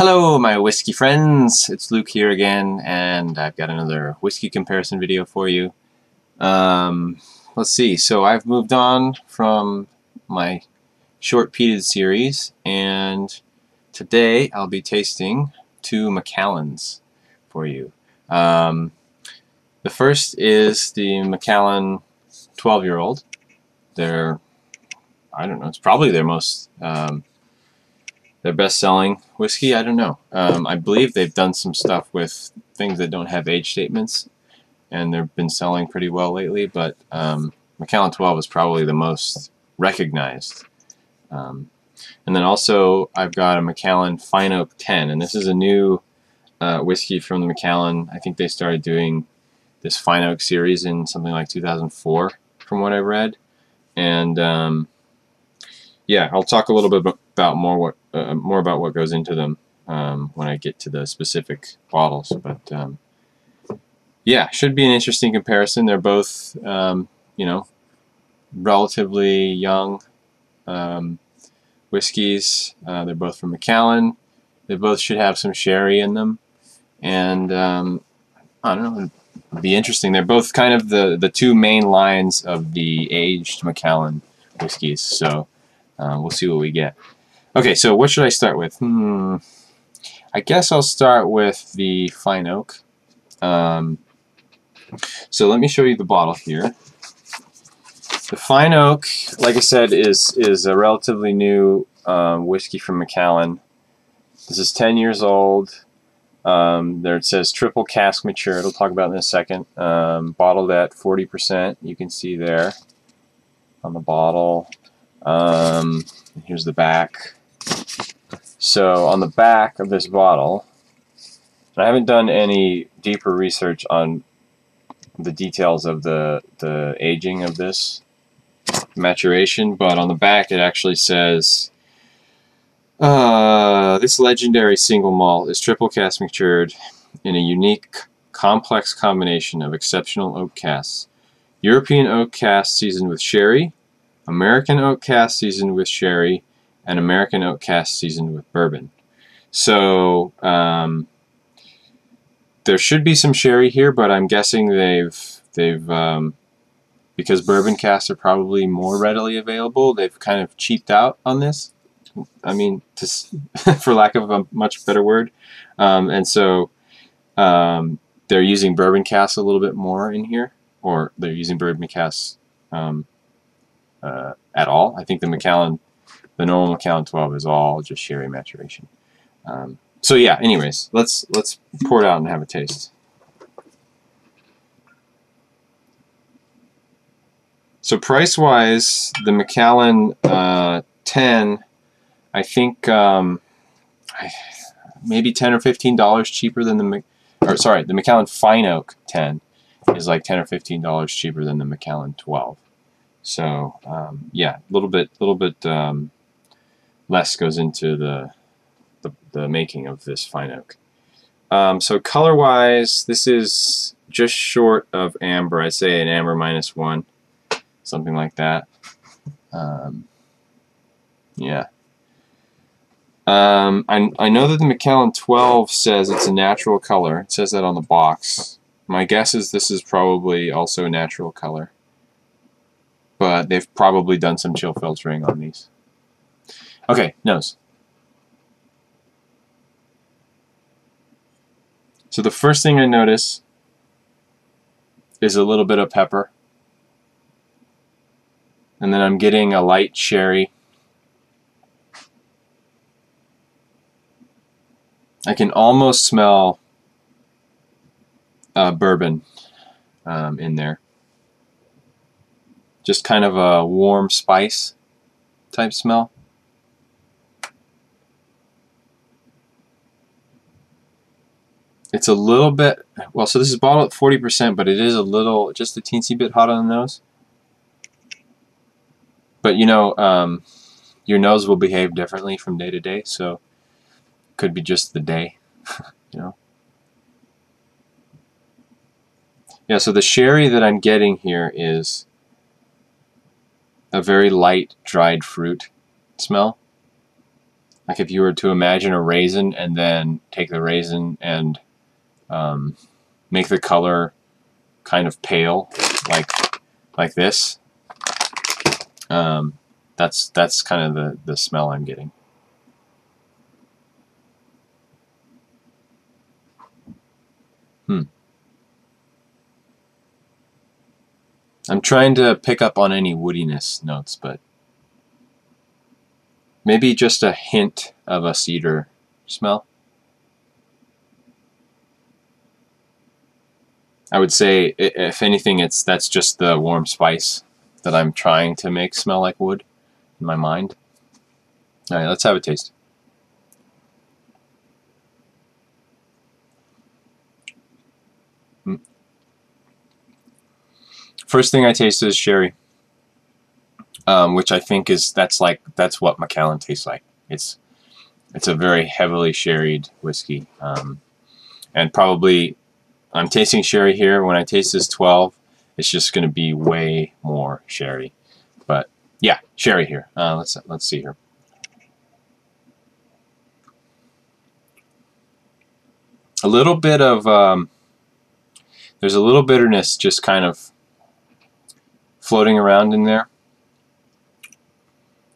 Hello my whiskey friends, it's Luke here again, and I've got another whiskey comparison video for you. Let's see, so I've moved on from my short peated series, and today I'll be tasting two Macallans for you. The first is the Macallan 12-year-old. I don't know, it's probably their most their best-selling whiskey. I don't know. I believe they've done some stuff with things that don't have age statements, and they've been selling pretty well lately, but Macallan 12 is probably the most recognized. And then also I've got a Macallan Fine Oak 10, and this is a new whiskey from the Macallan. I think they started doing this Fine Oak series in something like 2004 from what I read. And yeah, I'll talk a little bit about more about what goes into them when I get to the specific bottles. But yeah, should be an interesting comparison. They're both, you know, relatively young whiskeys. They're both from Macallan. They both should have some sherry in them, and I don't know. It'd be interesting. They're both kind of the two main lines of the aged Macallan whiskeys. So. We'll see what we get. Okay, so what should I start with? I guess I'll start with the Fine Oak. So let me show you the bottle here. The Fine Oak, like I said, is a relatively new whiskey from Macallan. This is 10 years old. There it says triple cask matured. I'll talk about it in a second. Bottled at 40%. You can see there on the bottle. Here's the back. So on the back of this bottle, I haven't done any deeper research on the details of the aging of this maturation, but on the back it actually says this legendary single malt is triple cask matured in a unique complex combination of exceptional oak casks. European oak casks seasoned with sherry, American oak cask seasoned with sherry, and American oak cask seasoned with bourbon. So there should be some sherry here, but I'm guessing they've because bourbon casks are probably more readily available, they've kind of cheaped out on this. I mean, for lack of a much better word, and so they're using bourbon casks a little bit more in here, or they're using bourbon casks. At all. I think the normal Macallan 12 is all just sherry maturation. So yeah, anyways, let's pour it out and have a taste. So price-wise, the Macallan 10, I think maybe $10 or $15 cheaper than the Macallan Fine Oak 10 is like $10 or $15 cheaper than the Macallan 12. So yeah, a little bit less goes into the making of this Fine Oak. So color-wise, this is just short of amber. I'd say an amber -1, something like that. Yeah. I know that the Macallan 12 says it's a natural color. It says that on the box. My guess is this is probably also a natural color, but they've probably done some chill filtering on these. Okay, nose. So the first thing I notice is a little bit of pepper, and then I'm getting a light sherry. I can almost smell bourbon in there. Just kind of a warm spice type smell. It's a little bit, well, so this is bottled at 40%, but it is a little, just a teensy bit hot on the nose. But you know, your nose will behave differently from day to day, so it could be just the day, you know. Yeah, so the sherry that I'm getting here is a very light dried fruit smell. Like if you were to imagine a raisin and then take the raisin and make the color kind of pale, like this. That's kind of the smell I'm getting. I'm trying to pick up on any woodiness notes, but maybe just a hint of a cedar smell. I would say, if anything, that's just the warm spice that I'm trying to make smell like wood in my mind. All right, let's have a taste. First thing I taste is sherry, which I think that's what Macallan tastes like. It's a very heavily sherried whiskey, and probably I'm tasting sherry here. When I taste this 12, it's just going to be way more sherry. But yeah, sherry here. Let's see here. A little bit of there's a little bitterness just kind of floating around in there.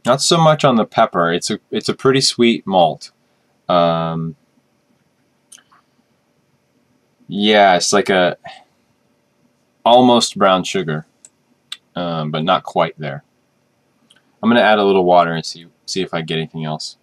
Not so much on the pepper. It's a pretty sweet malt. Yeah, it's like a almost brown sugar, but not quite there. I'm gonna add a little water and see if I get anything else.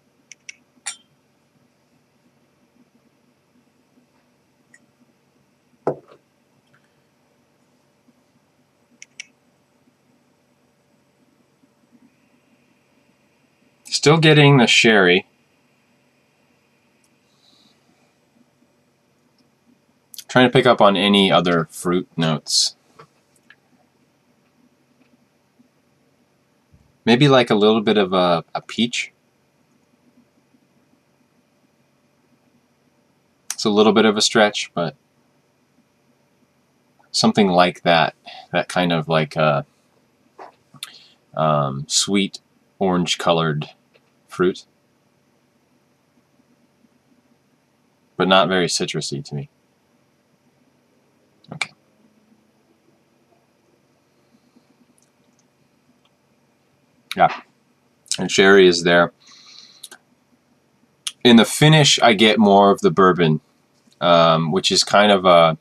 Still getting the sherry. Trying to pick up on any other fruit notes. Maybe like a little bit of a peach. It's a little bit of a stretch, but something like that. That kind of like a sweet orange colored fruit, but not very citrusy to me. Okay. Yeah, and sherry is there. In the finish, I get more of the bourbon, which is kind of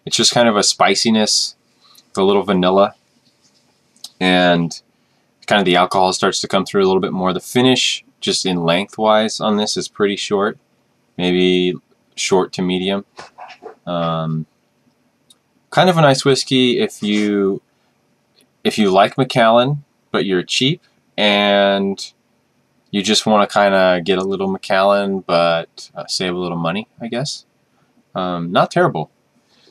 it's just kind of a spiciness, a little vanilla, and kind of the alcohol starts to come through a little bit more. The finish, just in lengthwise on this, is pretty short, maybe short to medium. Kind of a nice whiskey if you like Macallan, but you're cheap and you just want to kind of get a little Macallan but save a little money, I guess. Not terrible.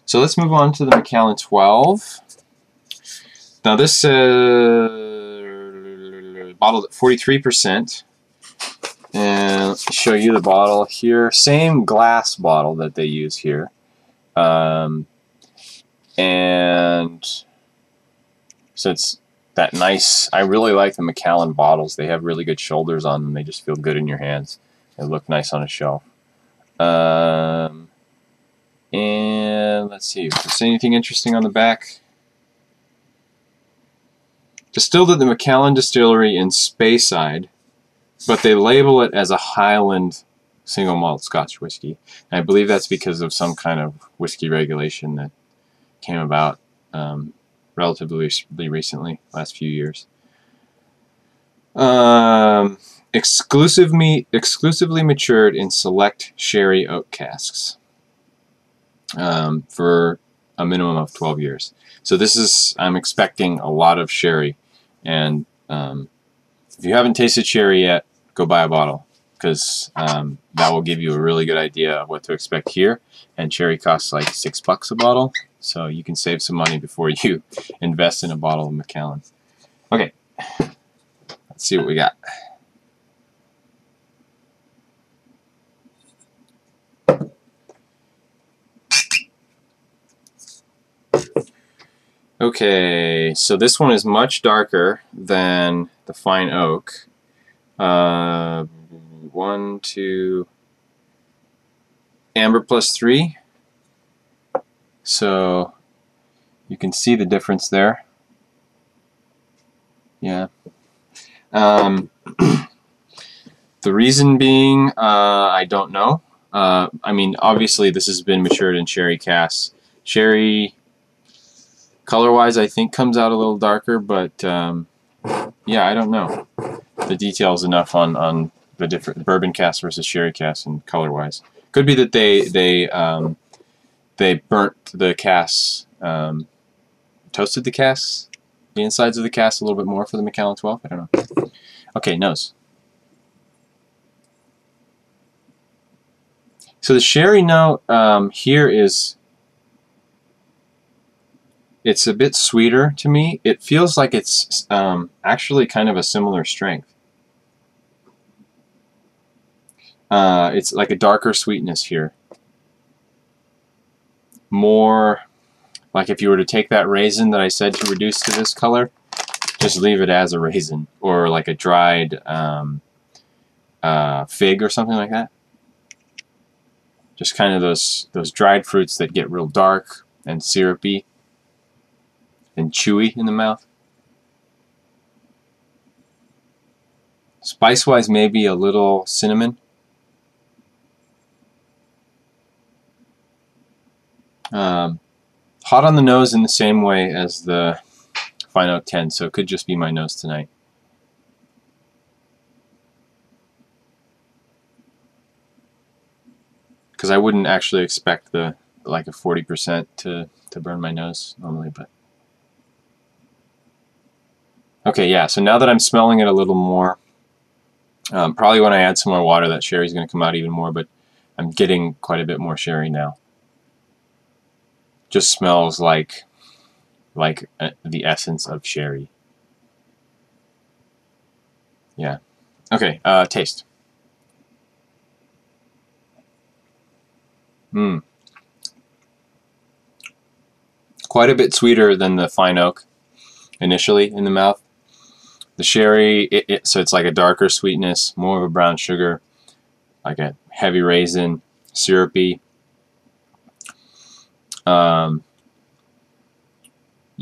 So let's move on to the Macallan 12. Now this bottled at 43%, and let me show you the bottle here. Same glass bottle that they use here, and so it's that nice. I really like the Macallan bottles. They have really good shoulders on them. They just feel good in your hands. They look nice on a shelf. And let's see if there's anything interesting on the back. Distilled at the Macallan Distillery in Speyside, but they label it as a Highland single malt Scotch whiskey. And I believe that's because of some kind of whiskey regulation that came about relatively recently, last few years. Exclusively matured in select sherry oak casks for a minimum of 12 years. So this is, I'm expecting a lot of sherry, and if you haven't tasted sherry yet, go buy a bottle, because that will give you a really good idea of what to expect here. And sherry costs like $6 a bottle, so you can save some money before you invest in a bottle of Macallan. Okay, let's see what we got. Okay, so this one is much darker than the fine oak. Well, 1, 2, amber plus 3. So you can see the difference there. Yeah. The reason being, I don't know. I mean, obviously this has been matured in sherry casks. Sherry, color-wise, I think comes out a little darker, but yeah, I don't know the details enough on the different bourbon casks versus sherry casks and color-wise. Could be that they burnt the casks, toasted the casks, the insides of the casks a little bit more for the Macallan 12. I don't know. Okay, nose. So the sherry note here is, it's a bit sweeter to me. It feels like it's actually kind of a similar strength. It's like a darker sweetness here. More like if you were to take that raisin that I said to reduce to this color, just leave it as a raisin, or like a dried fig or something like that. Just kind of those dried fruits that get real dark and syrupy and chewy in the mouth. Spice-wise, maybe a little cinnamon. Hot on the nose in the same way as the Fine Oak 10, so it could just be my nose tonight. Because I wouldn't actually expect the like a 40% to burn my nose normally, but okay, yeah. So now that I'm smelling it a little more, probably when I add some more water, that sherry's going to come out even more. But I'm getting quite a bit more sherry now. Just smells like the essence of sherry. Yeah. Okay. Taste. Quite a bit sweeter than the Fine Oak initially in the mouth. The sherry, so it's like a darker sweetness, more of a brown sugar, like a heavy raisin, syrupy.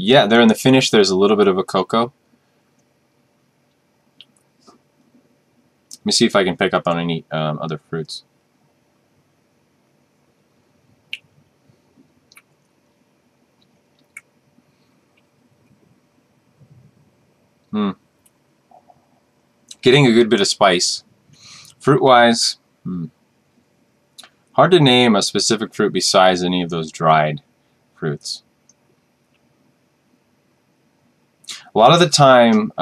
Yeah, there in the finish there's a little bit of a cocoa. Let me see if I can pick up on any other fruits. Getting a good bit of spice. Fruit-wise, hard to name a specific fruit besides any of those dried fruits. A lot of the time,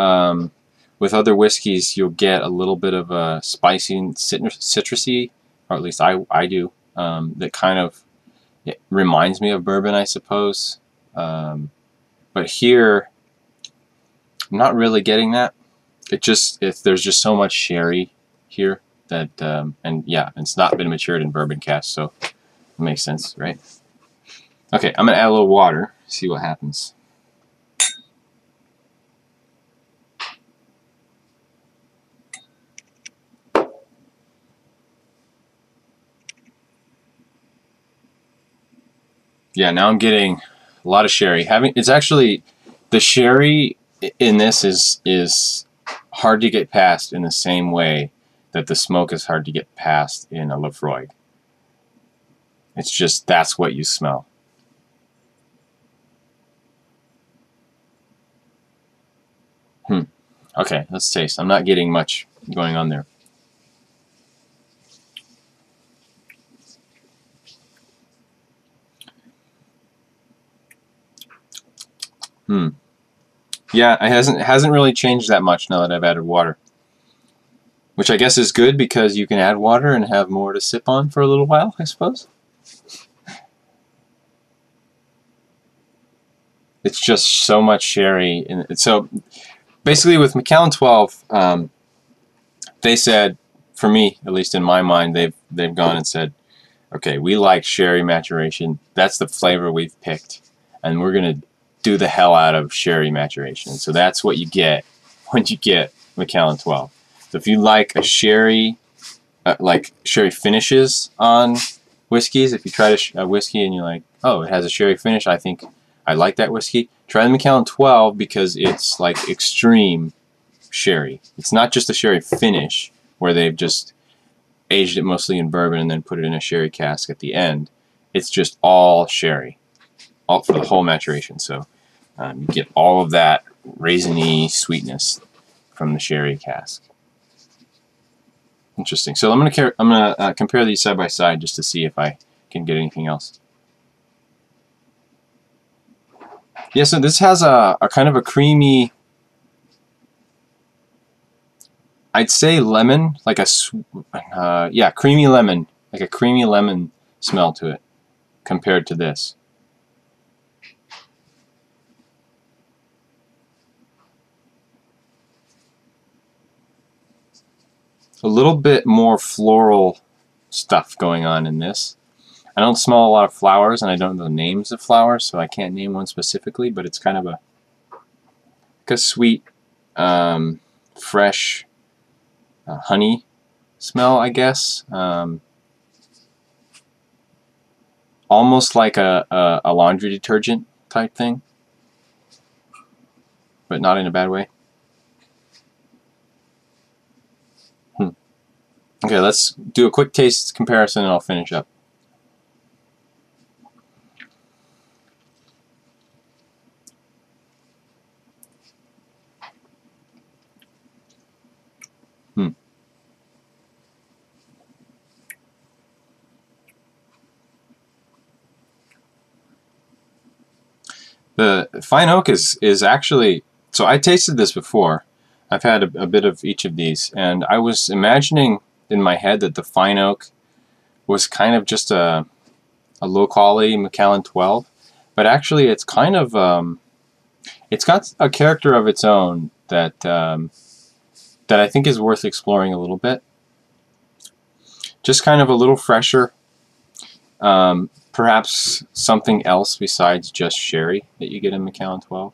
with other whiskeys, you'll get a little bit of a spicy, citrusy, or at least I do, that kind of reminds me of bourbon, I suppose. But here, I'm not really getting that. There's just so much sherry here that, and yeah, it's not been matured in bourbon casks, so it makes sense, right? Okay, I'm gonna add a little water, see what happens. Yeah, now I'm getting a lot of sherry. It's actually, the sherry in this is hard to get past in the same way that the smoke is hard to get past in a Lefroy. It's just, that's what you smell. Okay, let's taste. I'm not getting much going on there. Yeah, it hasn't really changed that much now that I've added water. Which I guess is good because you can add water and have more to sip on for a little while, I suppose. It's just so much sherry. So basically with Macallan 12, they said, for me, at least in my mind, they've gone and said, okay, we like sherry maturation. That's the flavor we've picked. And we're going to do the hell out of sherry maturation. So that's what you get when you get Macallan 12. So if you like a sherry like sherry finishes on whiskeys. If you try a whiskey and you're like, oh, it has a sherry finish, I think I like that whiskey. Try the Macallan 12 because it's like extreme sherry. It's not just a sherry finish where they've just aged it mostly in bourbon and then put it in a sherry cask at the end. It's just all sherry, all for the whole maturation. So you get all of that raisiny sweetness from the sherry cask. Interesting. So I'm gonna compare these side by side just to see if I can get anything else. Yeah, so this has a kind of a creamy, I'd say lemon, like a yeah, creamy lemon, like a creamy lemon smell to it compared to this. A little bit more floral stuff going on in this. I don't smell a lot of flowers, and I don't know the names of flowers, so I can't name one specifically, but it's kind of like a sweet, fresh honey smell, I guess. Almost like a laundry detergent type thing, but not in a bad way. Okay, let's do a quick taste comparison and I'll finish up. The fine oak is actually, so I tasted this before. I've had a bit of each of these, and I was imagining in my head that the fine oak was kind of just a low quality Macallan 12, but actually it's kind of it's got a character of its own that that I think is worth exploring a little bit. Just kind of a little fresher. Perhaps something else besides just sherry that you get in Macallan 12.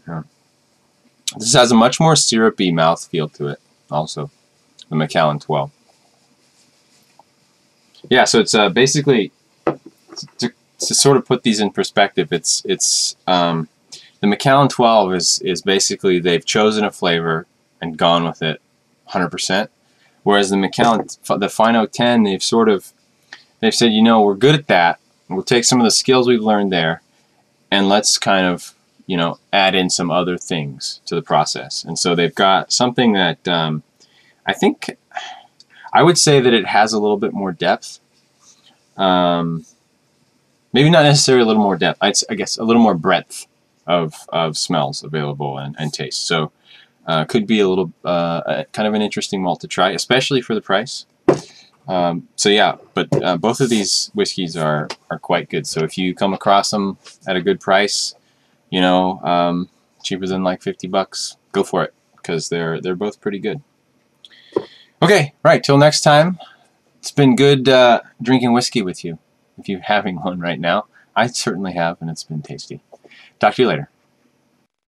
Yeah. This has a much more syrupy mouthfeel to it, also, the Macallan 12. Yeah, so it's basically, to sort of put these in perspective, it's the Macallan 12 is basically they've chosen a flavor and gone with it 100%, whereas the Macallan, the Fine Oak 10, they've said, you know, we're good at that. We'll take some of the skills we've learned there, and let's kind of, you know, add in some other things to the process. And so they've got something that I think I would say that it has a little bit more depth. Maybe not necessarily a little more depth. I guess a little more breadth of smells available and taste. So. Could be a little kind of an interesting malt to try, especially for the price. So yeah, but both of these whiskeys are quite good. So if you come across them at a good price, you know, cheaper than like 50 bucks, go for it, because they're both pretty good. Okay, right, till next time. It's been good drinking whiskey with you. If you're having one right now, I certainly have, and it's been tasty. Talk to you later.